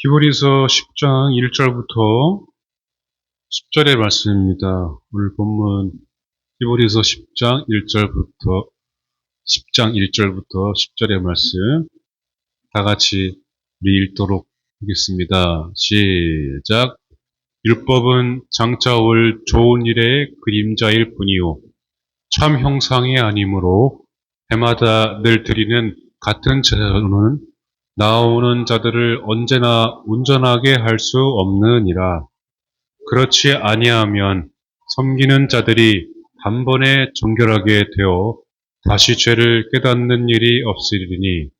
히브리서 10장 1절부터 10절의 말씀입니다. 오늘 본문 히브리서 10장 1절부터 10절의 말씀 다 같이 우리 읽도록 하겠습니다. 시작. 율법은 장차 올 좋은 일의 그림자일 뿐이요 참 형상이 아니므로 해마다 늘 드리는 같은 제사로는 나오는 자들을 언제나 온전하게 할 수 없느니라. 그렇지 아니하면 섬기는 자들이 단번에 정결하게 되어 다시 죄를 깨닫는 일이 없으리니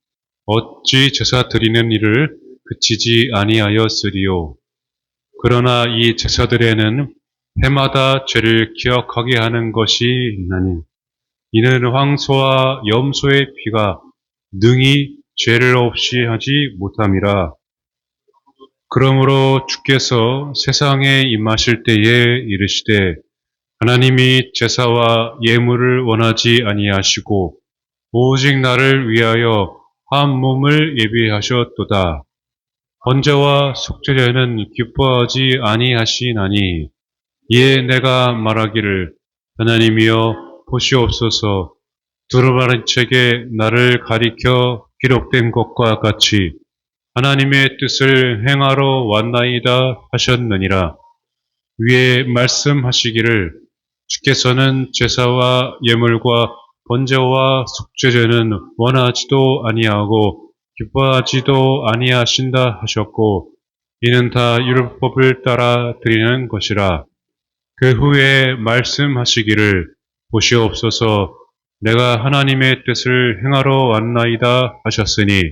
어찌 제사 드리는 일을 그치지 아니하였으리요. 그러나 이 제사들에는 해마다 죄를 기억하게 하는 것이 있나니 이는 황소와 염소의 피가 능히 죄를 없이 하지 못함이라. 그러므로 주께서 세상에 임하실 때에 이르시되 하나님이 제사와 예물을 원하지 아니하시고 오직 나를 위하여 한 몸을 예비하셨도다. 번제와 속죄제는 기뻐하지 아니하시나니 이에 내가 말하기를 하나님이여 보시옵소서. 두루마리 책에 나를 가리켜 기록된 것과 같이 하나님의 뜻을 행하러 왔나이다 하셨느니라. 위에 말씀하시기를 주께서는 제사와 예물과 번제와 속죄제는 원하지도 아니하고 기뻐하지도 아니하신다 하셨고 이는 다 율법을 따라 드리는 것이라. 그 후에 말씀하시기를 보시옵소서. 내가 하나님의 뜻을 행하러 왔나이다 하셨으니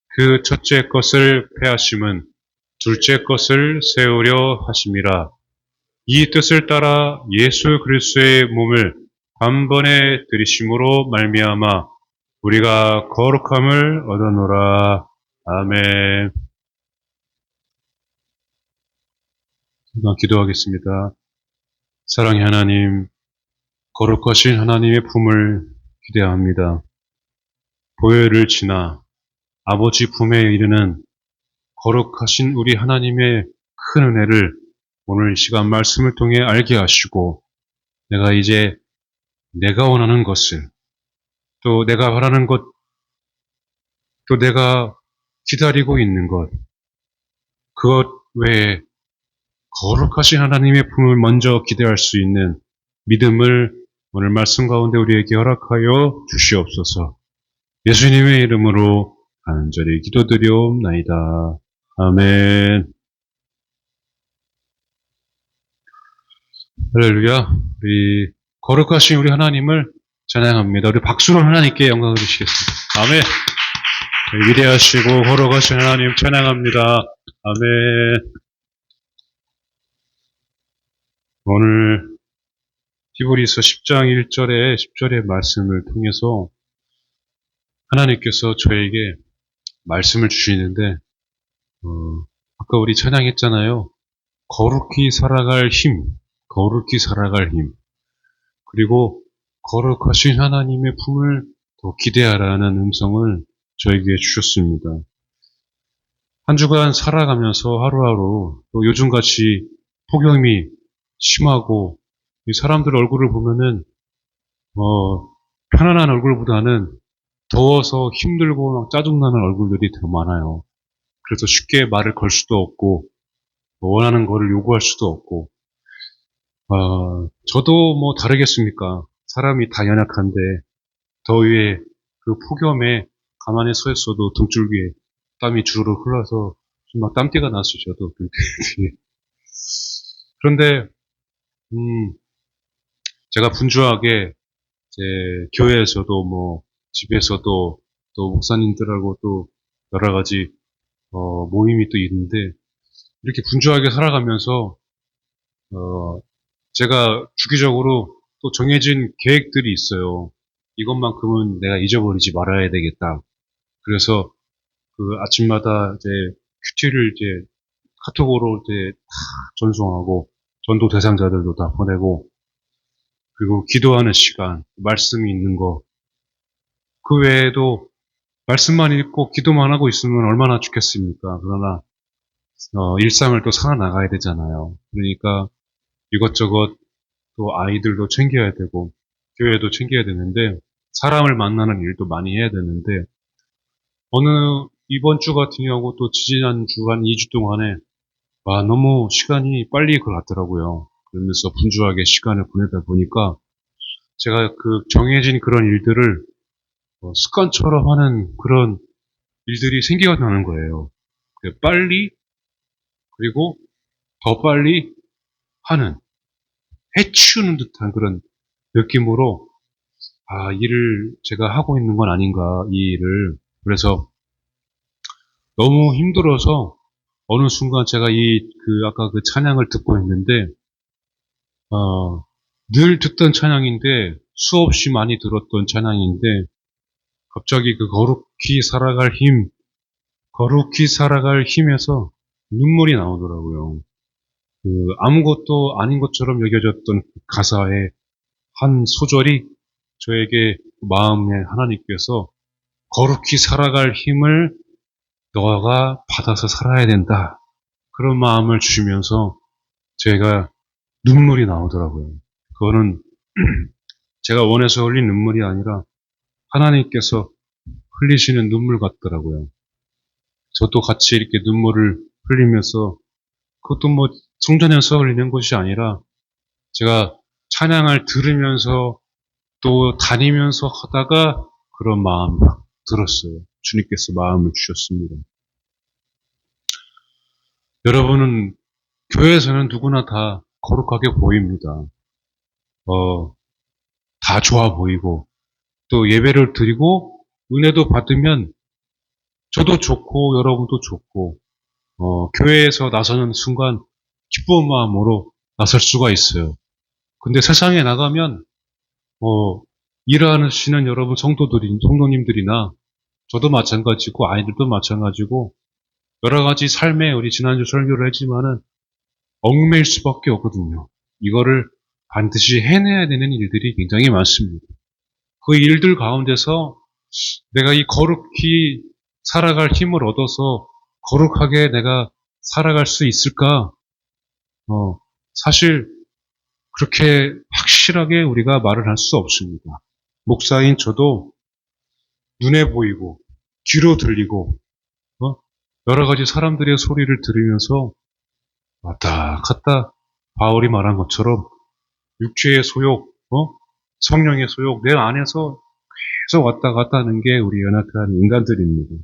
그 첫째 것을 폐하심은 둘째 것을 세우려 하심이라. 이 뜻을 따라 예수 그리스도의 몸을 단번에 들이심으로 말미암아 우리가 거룩함을 얻어노라. 아멘. 기도하겠습니다. 사랑의 하나님, 거룩하신 하나님의 품을 기대합니다. 보혈을 지나 아버지 품에 이르는 거룩하신 우리 하나님의 큰 은혜를 오늘 이 시간 말씀을 통해 알게 하시고 내가 이제 내가 원하는 것을 또 내가 바라는 것 또 내가 기다리고 있는 것 그것 외에 거룩하신 하나님의 품을 먼저 기대할 수 있는 믿음을 오늘 말씀 가운데 우리에게 허락하여 주시옵소서. 예수님의 이름으로 간절히 기도드리옵나이다. 아멘. 할렐루야. 우리 거룩하신 우리 하나님을 찬양합니다. 우리 박수로 하나님께 영광을 주시겠습니다. 아멘. 위대하시고 거룩하신 하나님 찬양합니다. 아멘. 오늘 히브리서 10장 1절에 10절의 말씀을 통해서 하나님께서 저에게 말씀을 주시는데 아까 우리 찬양했잖아요. 거룩히 살아갈 힘, 거룩히 살아갈 힘. 그리고 거룩하신 하나님의 품을 더 기대하라는 음성을 저에게 주셨습니다. 한 주간 살아가면서 하루하루 또 요즘같이 폭염이 심하고 이 사람들 얼굴을 보면은 편안한 얼굴보다는 더워서 힘들고 막 짜증나는 얼굴들이 더 많아요. 그래서 쉽게 말을 걸 수도 없고 원하는 거를 요구할 수도 없고 저도 뭐 다르겠습니까? 사람이 다 연약한데 더위에 그 폭염에 가만히 서 있어도 등줄기에 땀이 주르르 흘러서 막 땀띠가 났어요. 저도 그런데 제가 분주하게 제 교회에서도 뭐 집에서도 또 목사님들하고 또 여러 가지 모임이 또 있는데 이렇게 분주하게 살아가면서 제가 주기적으로 또 정해진 계획들이 있어요. 이것만큼은 내가 잊어버리지 말아야 되겠다. 그래서 그 아침마다 이제 큐티를 이제 카톡으로 이제 다 전송하고 전도 대상자들도 다 보내고 그리고 기도하는 시간, 말씀이 있는 거. 그 외에도 말씀만 읽고 기도만 하고 있으면 얼마나 좋겠습니까? 그러나 일상을 또 살아나가야 되잖아요. 그러니까 이것저것 또 아이들도 챙겨야 되고, 교회도 챙겨야 되는데, 사람을 만나는 일도 많이 해야 되는데, 이번 주 같은 경우 또 지난 주간 2주 동안에, 와, 너무 시간이 빨리 갔더라고요. 그러면서 분주하게 시간을 보내다 보니까, 제가 그 정해진 그런 일들을 습관처럼 하는 그런 일들이 생겨나는 거예요. 빨리, 그리고 더 빨리 하는, 해치우는 듯한 그런 느낌으로, 일을 제가 하고 있는 건 아닌가, 이 일을. 그래서 너무 힘들어서 어느 순간 제가 아까 그 찬양을 듣고 있는데, 늘 듣던 찬양인데, 수없이 많이 들었던 찬양인데, 갑자기 그 거룩히 살아갈 힘에서 눈물이 나오더라고요. 그 아무것도 아닌 것처럼 여겨졌던 그 가사의 한 소절이 저에게 마음에 하나님께서 거룩히 살아갈 힘을 너가 받아서 살아야 된다. 그런 마음을 주시면서 제가 눈물이 나오더라고요. 그거는 제가 원해서 흘린 눈물이 아니라 하나님께서 흘리시는 눈물 같더라고요. 저도 같이 이렇게 눈물을 흘리면서 그것도 뭐 성전에서 흘리는 것이 아니라 제가 찬양을 들으면서 또 다니면서 하다가 그런 마음이 들었어요. 주님께서 마음을 주셨습니다. 여러분은 교회에서는 누구나 다 거룩하게 보입니다. 다 좋아 보이고 또 예배를 드리고 은혜도 받으면 저도 좋고 여러분도 좋고 교회에서 나서는 순간 기쁜 마음으로 나설 수가 있어요. 근데 세상에 나가면 일하시는 여러분 성도님들이나 저도 마찬가지고 아이들도 마찬가지고 여러 가지 삶에 우리 지난주 설교를 했지만은 얽매일 수밖에 없거든요. 이거를 반드시 해내야 되는 일들이 굉장히 많습니다. 그 일들 가운데서 내가 이 거룩히 살아갈 힘을 얻어서 거룩하게 내가 살아갈 수 있을까? 사실 그렇게 확실하게 우리가 말을 할 수 없습니다. 목사인 저도 눈에 보이고 귀로 들리고 여러 가지 사람들의 소리를 들으면서 왔다 갔다 바울이 말한 것처럼 육체의 소욕, 성령의 소욕 내 안에서 계속 왔다 갔다 하는 게 우리 연약한 인간들입니다.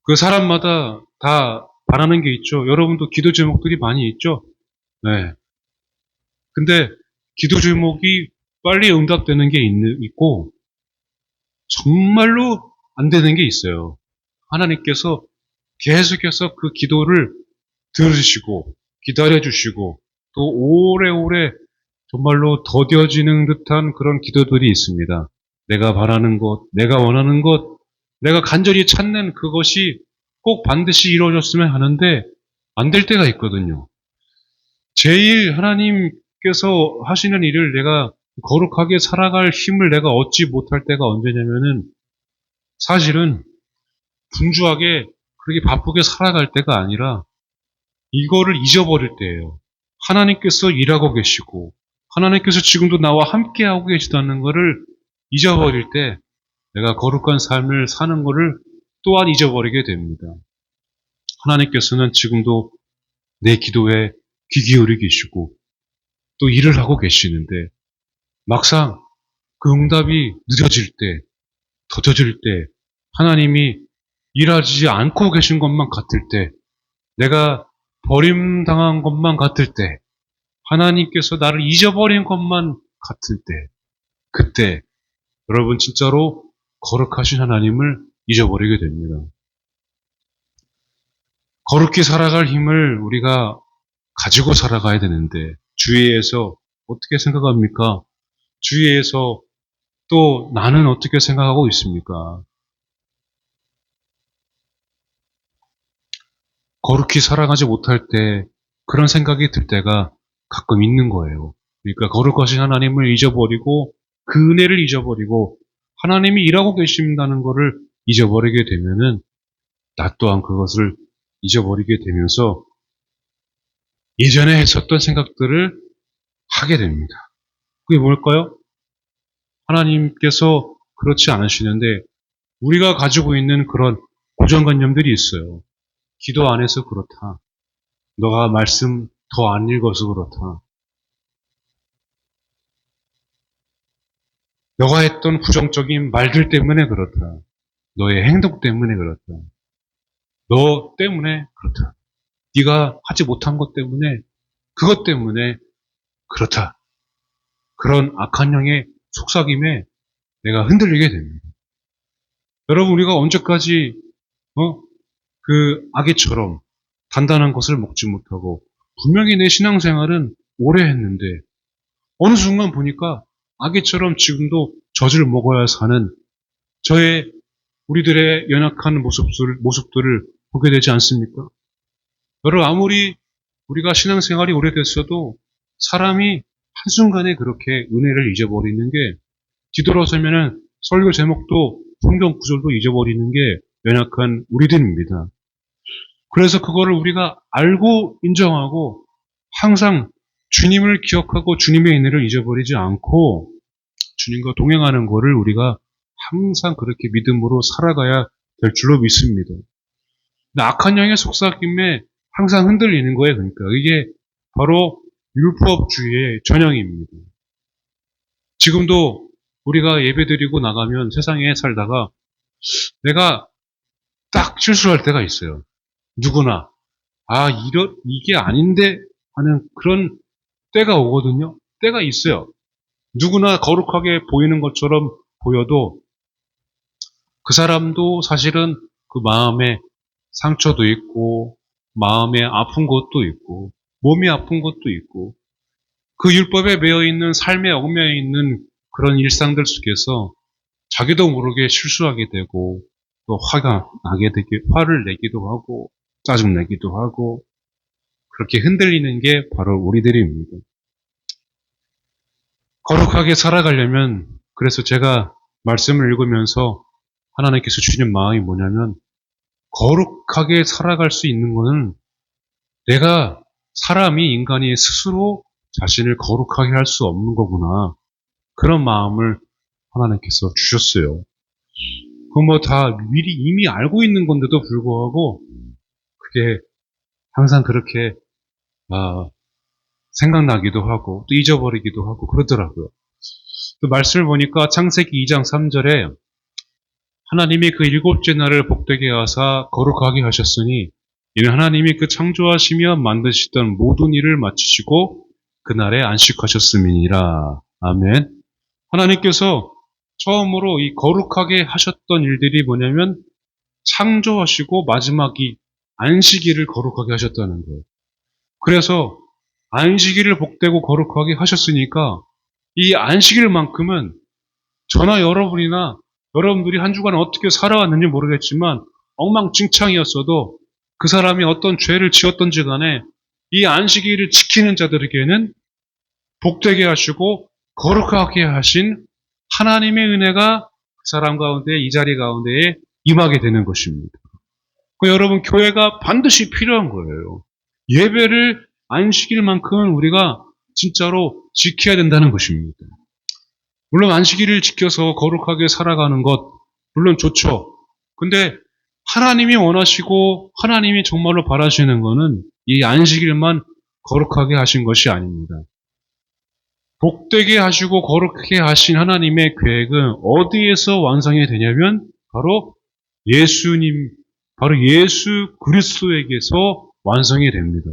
그 사람마다 다 바라는 게 있죠. 여러분도 기도 제목들이 많이 있죠. 네. 근데 기도 제목이 빨리 응답되는 게 있고 정말로 안 되는 게 있어요. 하나님께서 계속해서 그 기도를 들으시고 기다려주시고 또 오래오래 정말로 더뎌지는 듯한 그런 기도들이 있습니다. 내가 바라는 것, 내가 원하는 것, 내가 간절히 찾는 그것이 꼭 반드시 이루어졌으면 하는데 안 될 때가 있거든요. 제일 하나님께서 하시는 일을 내가 거룩하게 살아갈 힘을 내가 얻지 못할 때가 언제냐면은 사실은 분주하게 그렇게 바쁘게 살아갈 때가 아니라 이거를 잊어버릴 때예요. 하나님께서 일하고 계시고 하나님께서 지금도 나와 함께하고 계시다는 것을 잊어버릴 때 내가 거룩한 삶을 사는 것을 또한 잊어버리게 됩니다. 하나님께서는 지금도 내 기도에 귀 기울이 계시고 또 일을 하고 계시는데 막상 그 응답이 늦어질 때, 더뎌질 때 하나님이 일하지 않고 계신 것만 같을 때 내가 버림당한 것만 같을 때 하나님께서 나를 잊어버린 것만 같을 때 그때 여러분 진짜로 거룩하신 하나님을 잊어버리게 됩니다. 거룩히 살아갈 힘을 우리가 가지고 살아가야 되는데 주위에서 어떻게 생각합니까? 주위에서 또 나는 어떻게 생각하고 있습니까? 거룩히 살아가지 못할 때 그런 생각이 들 때가 가끔 있는 거예요. 그러니까 거룩하신 하나님을 잊어버리고 그 은혜를 잊어버리고 하나님이 일하고 계신다는 것을 잊어버리게 되면은 나 또한 그것을 잊어버리게 되면서 이전에 했었던 생각들을 하게 됩니다. 그게 뭘까요? 하나님께서 그렇지 않으시는데 우리가 가지고 있는 그런 고정관념들이 있어요. 기도 안 해서 그렇다. 너가 말씀 더 안 읽어서 그렇다. 너가 했던 부정적인 말들 때문에 그렇다. 너의 행동 때문에 그렇다. 너 때문에 그렇다. 네가 하지 못한 것 때문에 그것 때문에 그렇다. 그런 악한 영의 속삭임에 내가 흔들리게 됩니다. 여러분 우리가 언제까지 그 아기처럼 단단한 것을 먹지 못하고 분명히 내 신앙생활은 오래 했는데 어느 순간 보니까 아기처럼 지금도 젖을 먹어야 사는 저의 우리들의 연약한 모습들을 보게 되지 않습니까? 여러분 아무리 우리가 신앙생활이 오래됐어도 사람이 한순간에 그렇게 은혜를 잊어버리는 게 뒤돌아서면은 설교 제목도 성경 구절도 잊어버리는 게 연약한 우리들입니다. 그래서 그거를 우리가 알고 인정하고 항상 주님을 기억하고 주님의 은혜를 잊어버리지 않고 주님과 동행하는 거를 우리가 항상 그렇게 믿음으로 살아가야 될 줄로 믿습니다. 근데 악한 영의 속삭임에 항상 흔들리는 거예요. 그러니까 이게 바로 율법주의의 전형입니다. 지금도 우리가 예배드리고 나가면 세상에 살다가 내가 딱 실수할 때가 있어요. 누구나 이게 아닌데 하는 그런 때가 오거든요. 때가 있어요. 누구나 거룩하게 보이는 것처럼 보여도 그 사람도 사실은 그 마음에 상처도 있고 마음에 아픈 것도 있고 몸이 아픈 것도 있고 그 율법에 매여 있는 삶에 얽매여 있는 그런 일상들 속에서 자기도 모르게 실수하게 되고 또 화를 내기도 하고 짜증 내기도 하고 그렇게 흔들리는 게 바로 우리들입니다. 거룩하게 살아가려면 그래서 제가 말씀을 읽으면서 하나님께서 주시는 마음이 뭐냐면 거룩하게 살아갈 수 있는 것은 내가 인간이 스스로 자신을 거룩하게 할 수 없는 거구나. 그런 마음을 하나님께서 주셨어요. 그건 뭐 다 미리 이미 알고 있는 건데도 불구하고 그게 항상 그렇게 생각나기도 하고 또 잊어버리기도 하고 그러더라고요. 또 말씀을 보니까 창세기 2장 3절에 하나님이 그 일곱째 날을 복되게 하사 거룩하게 하셨으니 이는 하나님이 그 창조하시며 만드시던 모든 일을 마치시고 그날에 안식하셨음이니라. 아멘. 하나님께서 처음으로 이 거룩하게 하셨던 일들이 뭐냐면 창조하시고 마지막이 안식일을 거룩하게 하셨다는 거예요. 그래서 안식일을 복되고 거룩하게 하셨으니까 이 안식일만큼은 저나 여러분이나 여러분들이 한 주간 어떻게 살아왔는지 모르겠지만 엉망진창이었어도 그 사람이 어떤 죄를 지었던지 간에 이 안식일을 지키는 자들에게는 복되게 하시고 거룩하게 하신 하나님의 은혜가 그 사람 가운데 이 자리 가운데에 임하게 되는 것입니다. 여러분 교회가 반드시 필요한 거예요. 예배를 안식일만큼은 우리가 진짜로 지켜야 된다는 것입니다. 물론 안식일을 지켜서 거룩하게 살아가는 것 물론 좋죠. 근데 하나님이 원하시고 하나님이 정말로 바라시는 것은 이 안식일만 거룩하게 하신 것이 아닙니다. 복되게 하시고 거룩하게 하신 하나님의 계획은 어디에서 완성이 되냐면 바로 예수 그리스도에게서 완성이 됩니다.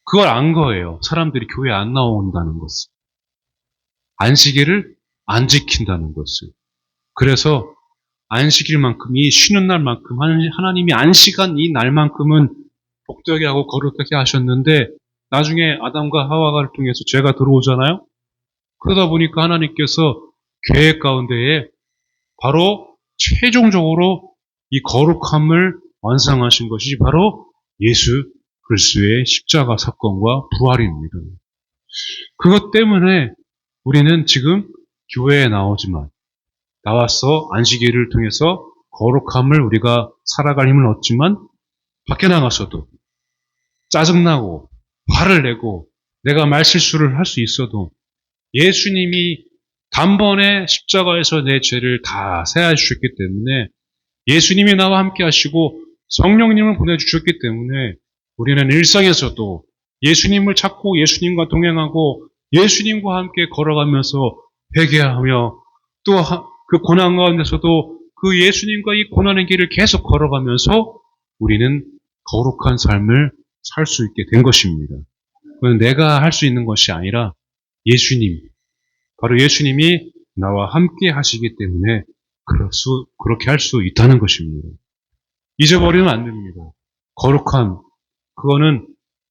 그걸 안 거예요. 사람들이 교회 안 나온다는 것을. 안식일을 안 지킨다는 것을. 그래서 안식일만큼 이 쉬는 날만큼 하나님이 안식한 이 날만큼은 복되게 하고 거룩하게 하셨는데 나중에 아담과 하와를 통해서 죄가 들어오잖아요. 그러다 보니까 하나님께서 계획 가운데에 바로 최종적으로 이 거룩함을 완성하신 것이 바로 예수 그리스도의 십자가 사건과 부활입니다. 그것 때문에 우리는 지금 교회에 나오지만 나와서 안식일을 통해서 거룩함을 우리가 살아갈 힘을 얻지만 밖에 나가서도 짜증나고 화를 내고 내가 말실수를 할 수 있어도 예수님이 단번에 십자가에서 내 죄를 다 세하여 주셨기 때문에 예수님이 나와 함께 하시고 성령님을 보내주셨기 때문에 우리는 일상에서도 예수님을 찾고 예수님과 동행하고 예수님과 함께 걸어가면서 회개하며 또 그 고난 가운데서도 그 예수님과 이 고난의 길을 계속 걸어가면서 우리는 거룩한 삶을 살 수 있게 된 것입니다. 그건 내가 할 수 있는 것이 아니라 예수님, 바로 예수님이 나와 함께 하시기 때문에 그렇게 할 수 있다는 것입니다. 잊어버리면 안 됩니다. 거룩함, 그거는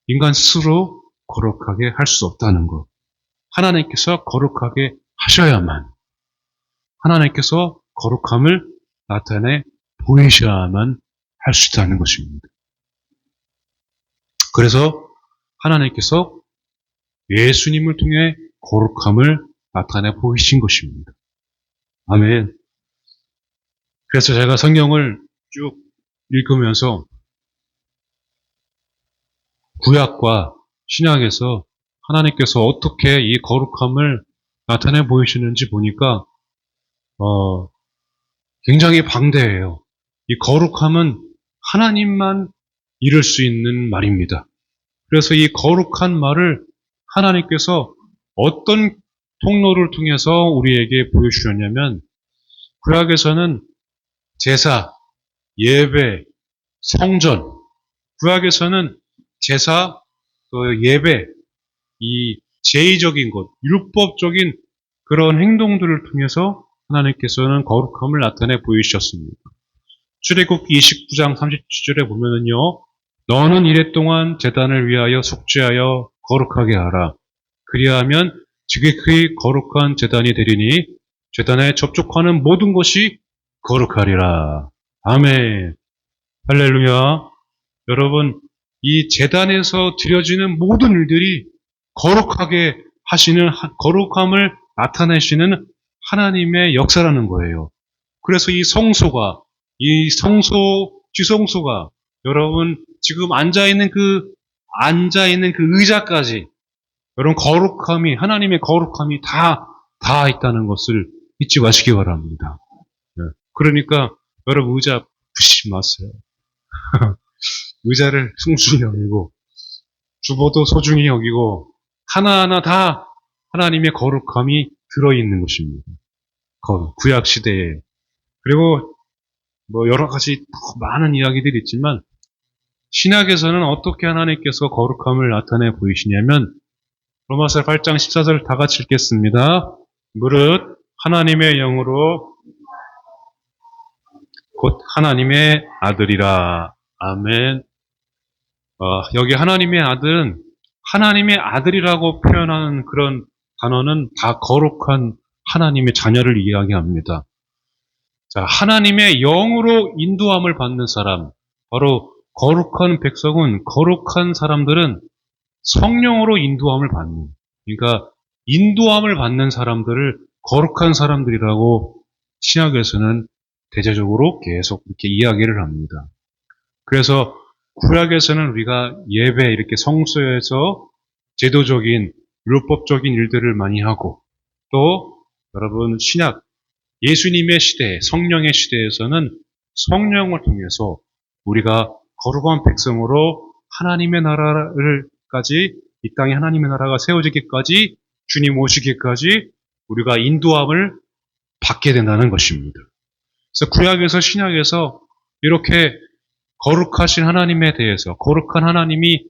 인간 스스로 거룩하게 할 수 없다는 것. 하나님께서 거룩하게 하셔야만, 하나님께서 거룩함을 나타내 보이셔야만 할 수 있다는 것입니다. 그래서 하나님께서 예수님을 통해 거룩함을 나타내 보이신 것입니다. 아멘. 그래서 제가 성경을 쭉 읽으면서 구약과 신약에서 하나님께서 어떻게 이 거룩함을 나타내 보이시는지 보니까 굉장히 방대해요. 이 거룩함은 하나님만 이룰 수 있는 말입니다. 그래서 이 거룩한 말을 하나님께서 어떤 통로를 통해서 우리에게 보여주셨냐면 구약에서는 제사, 예배, 성전, 구약에서는 제사, 또 예배, 이 제의적인 것, 율법적인 그런 행동들을 통해서 하나님께서는 거룩함을 나타내 보이셨습니다. 출애굽기 29장 37절에 보면은요, 너는 이랫동안 제단을 위하여 속죄하여 거룩하게 하라. 그리하면 지극히 거룩한 제단이 되리니 제단에 접촉하는 모든 것이 거룩하리라. 아멘. 할렐루야. 여러분, 이 제단에서 드려지는 모든 일들이 거룩하게 하시는, 거룩함을 나타내시는 하나님의 역사라는 거예요. 그래서 이 성소가, 이 지성소가 여러분 지금 앉아있는 그 의자까지 여러분 거룩함이, 하나님의 거룩함이 다 있다는 것을 잊지 마시기 바랍니다. 그러니까 여러분 의자 부시지 마세요. 의자를 숭숭히 여기고 주보도 소중히 여기고 하나하나 다 하나님의 거룩함이 들어있는 것입니다. 구약 시대에. 그리고 뭐 여러 가지 많은 이야기들이 있지만 신약에서는 어떻게 하나님께서 거룩함을 나타내 보이시냐면 로마서 8장 14절 다 같이 읽겠습니다. 무릇 하나님의 영으로 곧 하나님의 아들이라. 아멘. 여기 하나님의 아들은 하나님의 아들이라고 표현하는 그런 단어는 다 거룩한 하나님의 자녀를 이야기합니다. 자, 하나님의 영으로 인도함을 받는 사람, 바로 거룩한 백성은, 거룩한 사람들은 성령으로 인도함을 받는, 그러니까 인도함을 받는 사람들을 거룩한 사람들이라고 신약에서는 대체적으로 계속 이렇게 이야기를 합니다. 그래서 구약에서는 우리가 예배, 이렇게 성소에서 제도적인, 율법적인 일들을 많이 하고, 또 여러분 신약, 예수님의 시대, 성령의 시대에서는 성령을 통해서 우리가 거룩한 백성으로 하나님의 나라를까지, 이 땅에 하나님의 나라가 세워지기까지, 주님 오시기까지 우리가 인도함을 받게 된다는 것입니다. 그래서 구약에서 신약에서 이렇게 거룩하신 하나님에 대해서, 거룩한 하나님이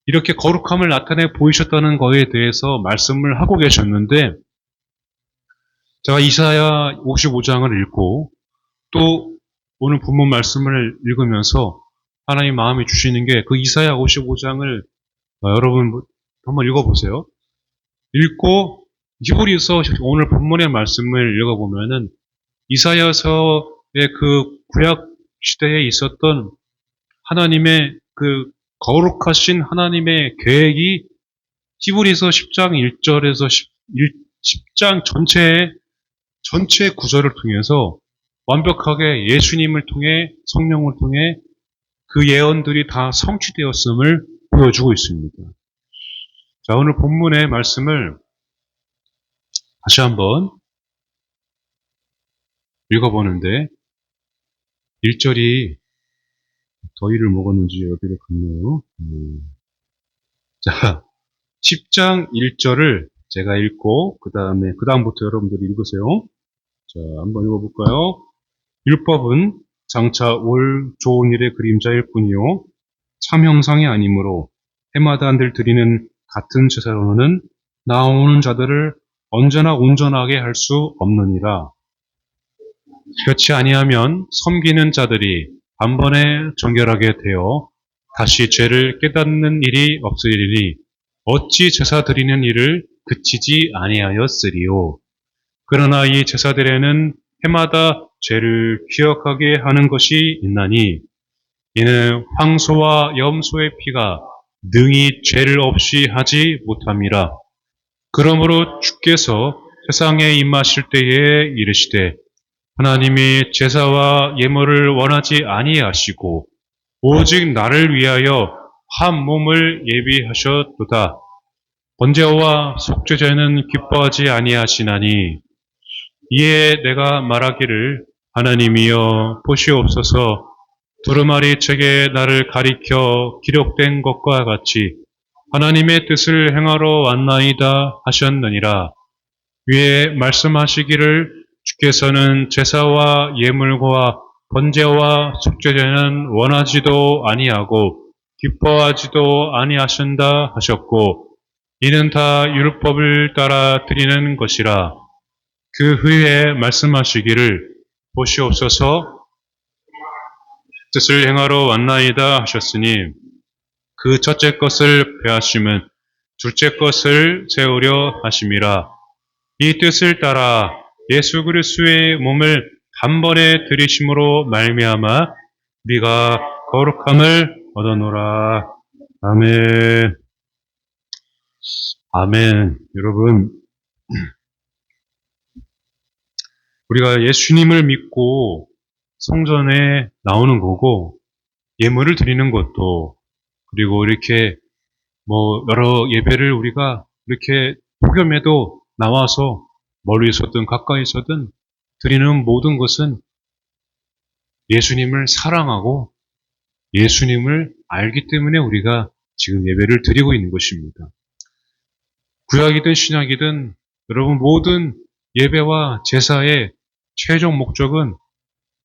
이렇게 거룩함을 나타내 보이셨다는 것에 대해서 말씀을 하고 계셨는데, 제가 이사야 55장을 읽고 또 오늘 본문 말씀을 읽으면서 하나님 마음이 주시는 게, 그 이사야 55장을 여러분 한번 읽어보세요. 읽고 히브리서 오늘 본문의 말씀을 읽어보면은 이사야서의 그 구약 시대에 있었던 하나님의 그 거룩하신 하나님의 계획이 히브리서 10장 1절에서 10장 전체 구절을 통해서 완벽하게 예수님을 통해 성령을 통해 그 예언들이 다 성취되었음을 보여주고 있습니다. 자, 오늘 본문의 말씀을 다시 한번 읽어보는데 1절이 더위를 먹었는지 어디로 갔네요. 자, 10장 1절을 제가 읽고 그 다음부터 여러분들이 읽으세요. 자, 한번 읽어볼까요? 율법은 장차 올 좋은 일의 그림자일 뿐이요 참 형상이 아니므로 해마다 늘 드리는 같은 제사로는 나오는 자들을 언제나 온전하게 할 수 없느니라. 그렇지 아니하면 섬기는 자들이 단번에 정결하게 되어 다시 죄를 깨닫는 일이 없으리니 어찌 제사 드리는 일을 그치지 아니하였으리요. 그러나 이 제사들에는 해마다 죄를 기억하게 하는 것이 있나니 이는 황소와 염소의 피가 능히 죄를 없이 하지 못함이라. 그러므로 주께서 세상에 임하실 때에 이르시되 하나님이 제사와 예물을 원하지 아니하시고 오직 나를 위하여 한 몸을 예비하셨도다. 번제와 속죄제는 기뻐하지 아니하시나니 이에 내가 말하기를 하나님이여 보시옵소서 두루마리 책에 나를 가리켜 기록된 것과 같이 하나님의 뜻을 행하러 왔나이다 하셨느니라. 위에 말씀하시기를 주께서는 제사와 예물과 번제와 속죄제는 원하지도 아니하고 기뻐하지도 아니하신다 하셨고 이는 다 율법을 따라 드리는 것이라. 그 후에 말씀하시기를 보시옵소서 뜻을 행하러 왔나이다 하셨으니 그 첫째 것을 배하심은 둘째 것을 세우려 하심이라. 이 뜻을 따라 예수 그리스도의 몸을 단번에 들이심으로 말미암아 우리가 거룩함을 얻어노라. 아멘. 아멘. 여러분, 우리가 예수님을 믿고 성전에 나오는 거고 예물을 드리는 것도 그리고 이렇게 여러 예배를 우리가 이렇게 폭염에도 나와서 멀리서든 가까이서든 드리는 모든 것은 예수님을 사랑하고 예수님을 알기 때문에 우리가 지금 예배를 드리고 있는 것입니다. 구약이든 신약이든 여러분 모든 예배와 제사의 최종 목적은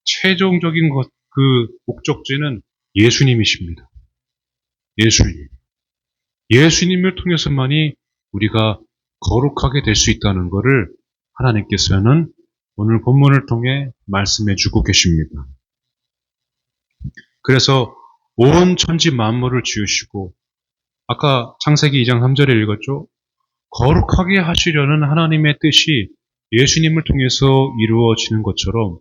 최종적인 그 목적지는 예수님이십니다. 예수님. 예수님을 통해서만이 우리가 거룩하게 될 수 있다는 것을 하나님께서는 오늘 본문을 통해 말씀해 주고 계십니다. 그래서 온 천지 만물을 지으시고 아까 창세기 2장 3절에 읽었죠. 거룩하게 하시려는 하나님의 뜻이 예수님을 통해서 이루어지는 것처럼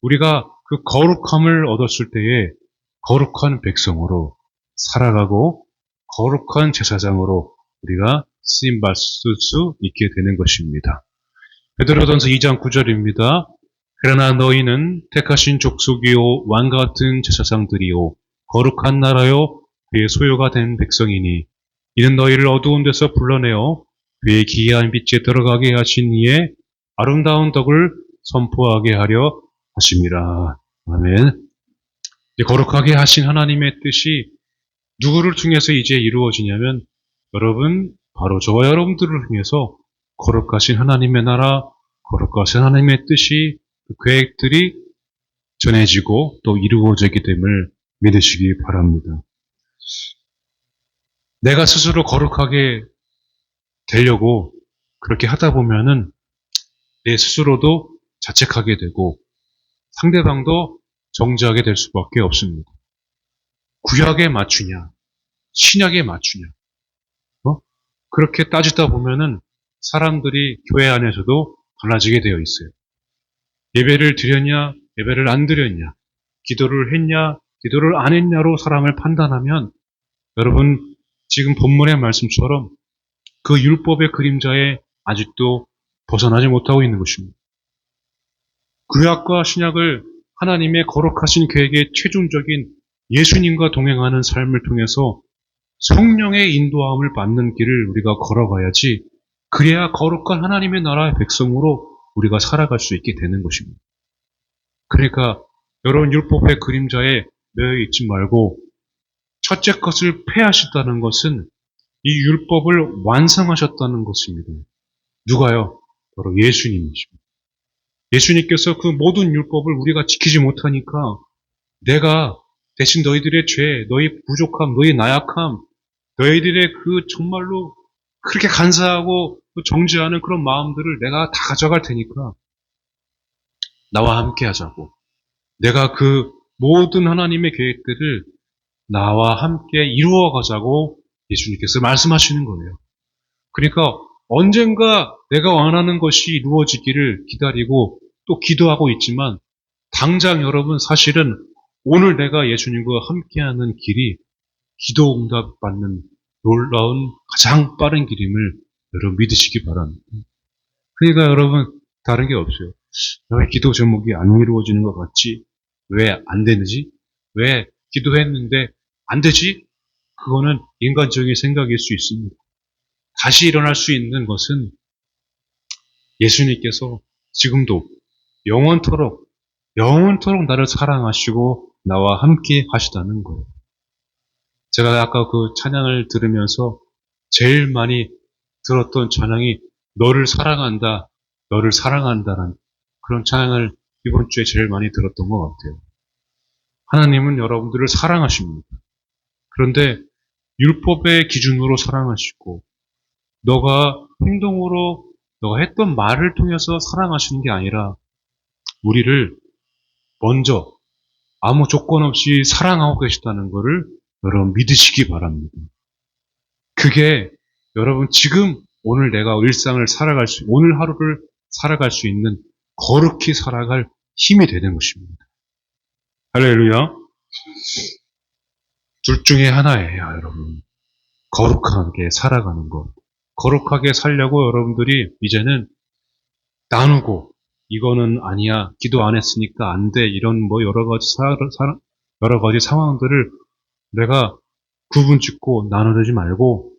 우리가 그 거룩함을 얻었을 때에 거룩한 백성으로 살아가고 거룩한 제사장으로 우리가 쓰임받을 수 있게 되는 것입니다. 베드로전서 2장 9절입니다. 그러나 너희는 택하신 족속이요 왕과 같은 제사장들이요 거룩한 나라요 그의 소유가 된 백성이니 이는 너희를 어두운 데서 불러내어 그의 기이한 빛에 들어가게 하신 이의 아름다운 덕을 선포하게 하려 하심이라. 아멘. 거룩하게 하신 하나님의 뜻이 누구를 통해서 이제 이루어지냐면 여러분, 바로 저와 여러분들을 통해서 거룩하신 하나님의 나라, 거룩하신 하나님의 뜻이 그 계획들이 전해지고 또 이루어지게 됨을 믿으시기 바랍니다. 내가 스스로 거룩하게 되려고 그렇게 하다 보면은 내 스스로도 자책하게 되고 상대방도 정죄하게 될 수밖에 없습니다. 구약에 맞추냐, 신약에 맞추냐, 그렇게 따지다 보면은 사람들이 교회 안에서도 갈라지게 되어 있어요. 예배를 드렸냐, 예배를 안 드렸냐, 기도를 했냐, 기도를 안 했냐로 사람을 판단하면 여러분 지금 본문의 말씀처럼 그 율법의 그림자에 아직도 벗어나지 못하고 있는 것입니다. 구약과 신약을 하나님의 거룩하신 계획의 최종적인 예수님과 동행하는 삶을 통해서 성령의 인도함을 받는 길을 우리가 걸어가야지, 그래야 거룩한 하나님의 나라의 백성으로 우리가 살아갈 수 있게 되는 것입니다. 그러니까 여러분, 율법의 그림자에 매여 있지 말고 첫째 것을 폐하셨다는 것은 이 율법을 완성하셨다는 것입니다. 누가요? 바로 예수님이십니다. 예수님께서 그 모든 율법을 우리가 지키지 못하니까 내가 대신 너희들의 죄, 너희 부족함, 너희 나약함, 너희들의 그 정말로 그렇게 간사하고 정죄하는 그런 마음들을 내가 다 가져갈 테니까 나와 함께 하자고. 내가 그 모든 하나님의 계획들을 나와 함께 이루어 가자고 예수님께서 말씀하시는 거예요. 그러니까 언젠가 내가 원하는 것이 이루어지기를 기다리고 또 기도하고 있지만, 당장 여러분, 사실은 오늘 내가 예수님과 함께하는 길이 기도 응답 받는 놀라운 가장 빠른 길임을 여러분 믿으시기 바랍니다. 그러니까 여러분, 다른 게 없어요. 왜 기도 제목이 안 이루어지는 것 같지? 왜 안 되는지? 왜 기도했는데 안 되지? 그거는 인간적인 생각일 수 있습니다. 다시 일어날 수 있는 것은 예수님께서 지금도 영원토록 나를 사랑하시고 나와 함께 하시다는 거예요. 제가 아까 그 찬양을 들으면서 제일 많이 들었던 찬양이 너를 사랑한다, 너를 사랑한다라는 그런 찬양을 이번 주에 제일 많이 들었던 것 같아요. 하나님은 여러분들을 사랑하십니다. 그런데 율법의 기준으로 사랑하시고, 너가 행동으로, 너가 했던 말을 통해서 사랑하시는 게 아니라 우리를 먼저 아무 조건 없이 사랑하고 계시다는 것을 여러분 믿으시기 바랍니다. 그게 여러분 지금 오늘 내가 일상을 살아갈 수, 오늘 하루를 살아갈 수 있는 거룩히 살아갈 힘이 되는 것입니다. 할렐루야. 둘 중에 하나예요, 여러분. 거룩하게 살아가는 것. 거룩하게 살려고 여러분들이 이제는 나누고, 이거는 아니야, 기도 안 했으니까 안 돼, 이런 뭐 여러 가지 상황들을 내가 구분 짓고 나누지 말고,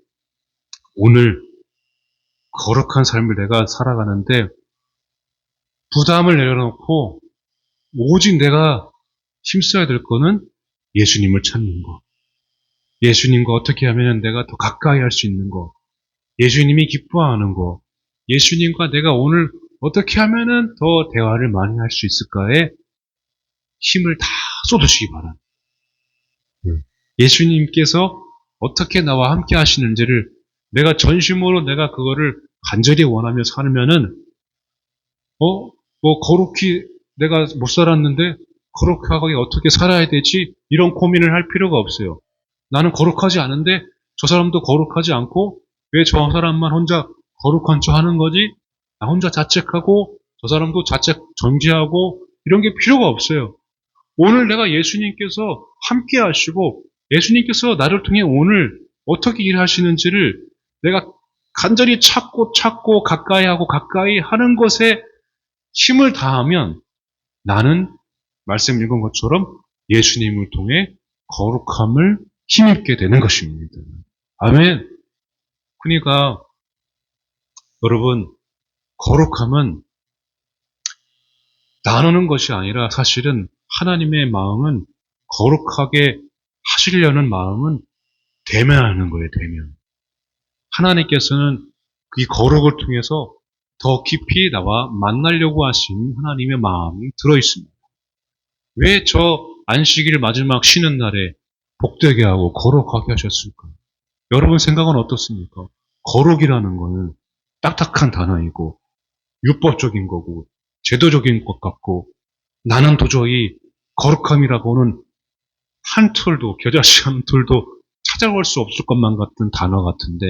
오늘 거룩한 삶을 내가 살아가는데 부담을 내려놓고 오직 내가 힘써야 될 거는 예수님을 찾는 거. 예수님과 어떻게 하면 내가 더 가까이 할 수 있는 거. 예수님이 기뻐하는 거. 예수님과 내가 오늘 어떻게 하면 더 대화를 많이 할 수 있을까에 힘을 다 쏟으시기 바랍니다. 예수님께서 어떻게 나와 함께 하시는지를 내가 전심으로 내가 그거를 간절히 원하며 살면은, 거룩히 내가 못 살았는데 거룩하게 어떻게 살아야 되지? 이런 고민을 할 필요가 없어요. 나는 거룩하지 않은데 저 사람도 거룩하지 않고 왜 저 사람만 혼자 거룩한 척 하는 거지? 나 혼자 자책하고 저 사람도 자책 정지하고 이런 게 필요가 없어요. 오늘 내가 예수님께서 함께 하시고 예수님께서 나를 통해 오늘 어떻게 일하시는지를 내가 간절히 찾고 가까이 하고 가까이 하는 것에 힘을 다하면 나는 말씀 읽은 것처럼 예수님을 통해 거룩함을 힘입게 되는 것입니다. 아멘. 그러니까 여러분, 거룩함은 나누는 것이 아니라 사실은 하나님의 마음은, 거룩하게 하시려는 마음은 대면하는 거예요, 대면. 하나님께서는 이 거룩을 통해서 더 깊이 나와 만나려고 하신 하나님의 마음이 들어있습니다. 왜 저 안식일 마지막 쉬는 날에 복되게 하고 거룩하게 하셨을까요? 여러분 생각은 어떻습니까? 거룩이라는 것은 딱딱한 단어이고 율법적인 거고 제도적인 것 같고, 나는 도저히 거룩함이라고는 한 툴도, 겨자씨 한 툴도 찾아올 수 없을 것만 같은 단어 같은데,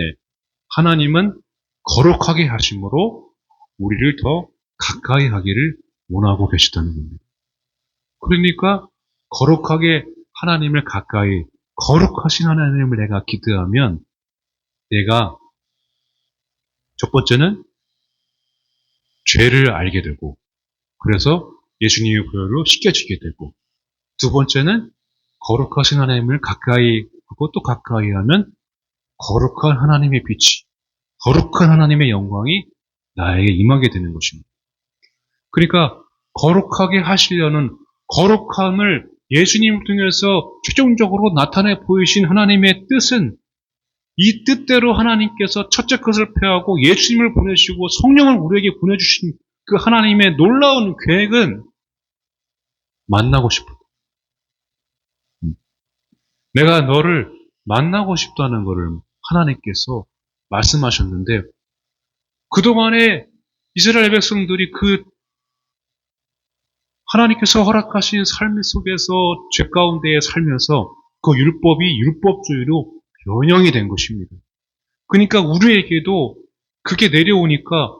하나님은 거룩하게 하심으로 우리를 더 가까이 하기를 원하고 계시다는 겁니다. 그러니까 거룩하게 하나님을 가까이, 거룩하신 하나님을 내가 기도하면 내가 첫 번째는 죄를 알게 되고, 그래서 예수님의 보혈로 씻겨지게 되고, 두 번째는 거룩하신 하나님을 가까이 하고 또 가까이 하면 거룩한 하나님의 빛이, 거룩한 하나님의 영광이 나에게 임하게 되는 것입니다. 그러니까 거룩하게 하시려는 거룩함을 예수님을 통해서 최종적으로 나타내 보이신 하나님의 뜻은 이 뜻대로 하나님께서 첫째 것을 폐하고 예수님을 보내시고 성령을 우리에게 보내주신 그 하나님의 놀라운 계획은 만나고 싶어. 내가 너를 만나고 싶다는 것을 하나님께서 말씀하셨는데, 그동안에 이스라엘 백성들이 그 하나님께서 허락하신 삶 속에서 죄 가운데 살면서 그 율법이 율법주의로 변형이 된 것입니다. 그러니까 우리에게도 그게 내려오니까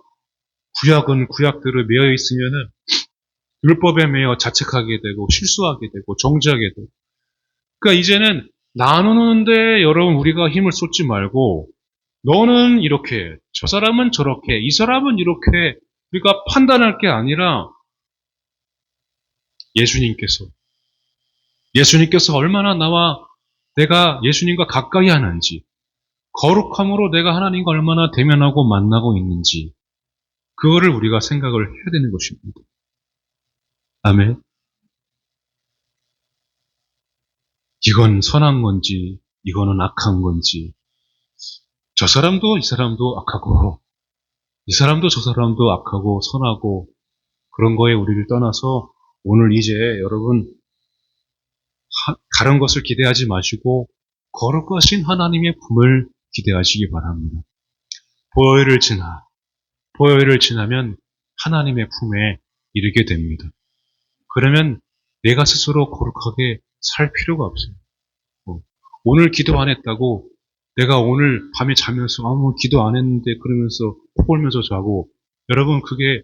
구약은 구약대로 매여 있으면은 율법에 매여 자책하게 되고 실수하게 되고 정죄하게 되고. 그러니까 이제는 나누는데 여러분 우리가 힘을 쏟지 말고 너는 이렇게, 저 사람은 저렇게, 이 사람은 이렇게 우리가 판단할 게 아니라 예수님께서 얼마나 나와 내가 예수님과 가까이 하는지, 거룩함으로 내가 하나님과 얼마나 대면하고 만나고 있는지, 그거를 우리가 생각을 해야 되는 것입니다. 아멘. 이건 선한 건지, 이거는 악한 건지, 저 사람도 이 사람도 악하고, 이 사람도 저 사람도 악하고 선하고, 그런 거에 우리를 떠나서 오늘 이제 여러분 다른 것을 기대하지 마시고 거룩하신 하나님의 품을 기대하시기 바랍니다. 보혈을 지나면 하나님의 품에 이르게 됩니다. 그러면 내가 스스로 거룩하게 살 필요가 없어요. 오늘 기도 안 했다고 내가 오늘 밤에 자면서 아무 기도 안 했는데 그러면서 코 골면서 자고, 여러분 그게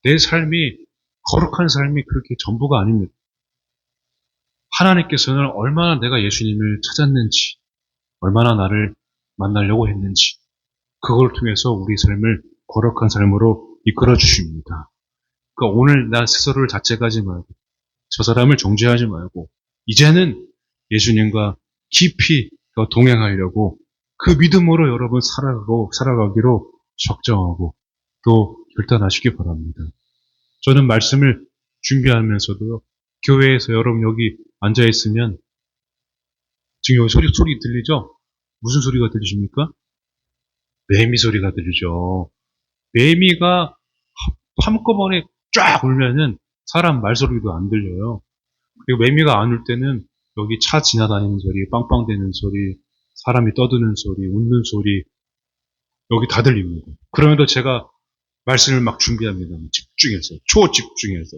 내 삶이 거룩한 삶이 그렇게 전부가 아닙니다. 하나님께서는 얼마나 내가 예수님을 찾았는지, 얼마나 나를 만나려고 했는지, 그걸 통해서 우리 삶을 거룩한 삶으로 이끌어 주십니다. 그러니까 오늘 나 스스로를 자책하지 말고, 저 사람을 정죄하지 말고, 이제는 예수님과 깊이 더 동행하려고 그 믿음으로 여러분 살아가기로 적정하고 또 결단하시기 바랍니다. 저는 말씀을 준비하면서도 교회에서 여러분 여기 앉아있으면 지금 여기 소리 들리죠? 무슨 소리가 들리십니까? 매미 소리가 들리죠. 매미가 한꺼번에 쫙 울면은 사람 말소리도 안 들려요. 그리고 매미가 안 울 때는 여기 차 지나다니는 소리, 빵빵대는 소리, 사람이 떠드는 소리, 웃는 소리, 여기 다 들립니다. 그럼에도 제가 말씀을 막 준비합니다. 집중해서, 초집중해서.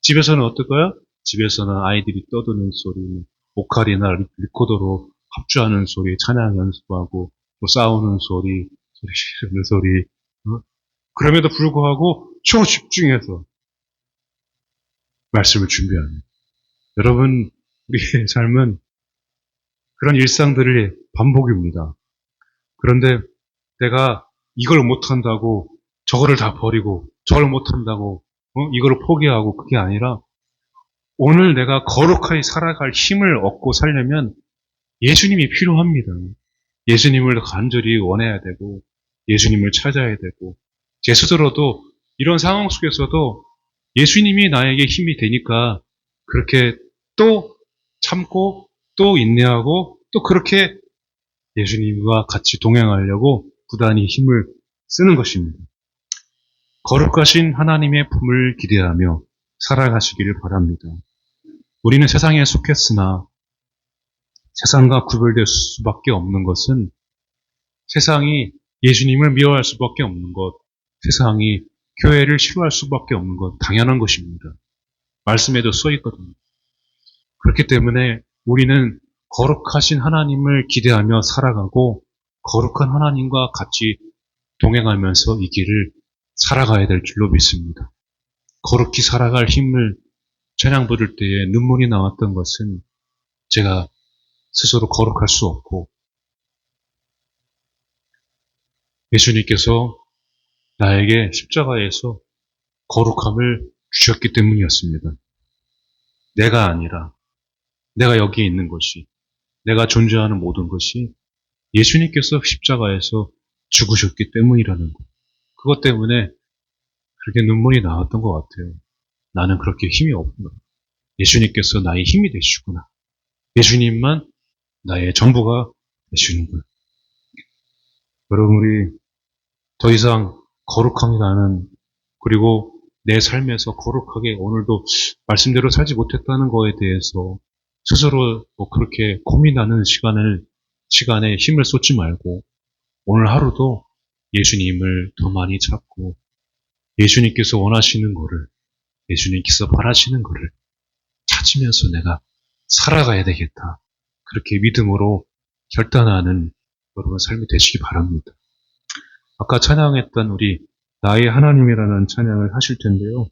집에서는 어떨까요? 집에서는 아이들이 떠드는 소리, 보컬이나 리코더로 합주하는 소리, 찬양 연습하고, 또 싸우는 소리 지르는 소리. 그럼에도 불구하고 초집중해서 말씀을 준비합니다. 여러분, 우리의 삶은 그런 일상들의 반복입니다. 그런데 내가 이걸 못한다고 저거를 다 버리고 저걸 못한다고 이걸 포기하고 그게 아니라 오늘 내가 거룩하게 살아갈 힘을 얻고 살려면 예수님이 필요합니다. 예수님을 간절히 원해야 되고 예수님을 찾아야 되고, 제 스스로도 이런 상황 속에서도 예수님이 나에게 힘이 되니까 그렇게 또 참고 또 인내하고 또 그렇게 예수님과 같이 동행하려고 부단히 힘을 쓰는 것입니다. 거룩하신 하나님의 품을 기대하며 살아가시기를 바랍니다. 우리는 세상에 속했으나 세상과 구별될 수밖에 없는 것은, 세상이 예수님을 미워할 수밖에 없는 것, 세상이 교회를 싫어할 수밖에 없는 것, 당연한 것입니다. 말씀에도 써 있거든요. 그렇기 때문에 우리는 거룩하신 하나님을 기대하며 살아가고 거룩한 하나님과 같이 동행하면서 이 길을 살아가야 될 줄로 믿습니다. 거룩히 살아갈 힘을 찬양 부를 때에 눈물이 나왔던 것은 제가 스스로 거룩할 수 없고 예수님께서 나에게 십자가에서 거룩함을 주셨기 때문이었습니다. 내가 아니라, 내가 여기에 있는 것이, 내가 존재하는 모든 것이 예수님께서 십자가에서 죽으셨기 때문이라는 것. 그것 때문에 그렇게 눈물이 나왔던 것 같아요. 나는 그렇게 힘이 없구나. 예수님께서 나의 힘이 되시구나. 예수님만 나의 전부가 되시는구나. 여러분, 우리 더 이상 거룩함이 나는, 그리고 내 삶에서 거룩하게 오늘도 말씀대로 살지 못했다는 거에 대해서 스스로 뭐 그렇게 고민하는 시간에 힘을 쏟지 말고 오늘 하루도 예수님을 더 많이 찾고 예수님께서 원하시는 거를, 예수님께서 바라시는 거를 찾으면서 내가 살아가야 되겠다. 그렇게 믿음으로 결단하는 여러분 삶이 되시기 바랍니다. 아까 찬양했던 우리 나의 하나님이라는 찬양을 하실 텐데요.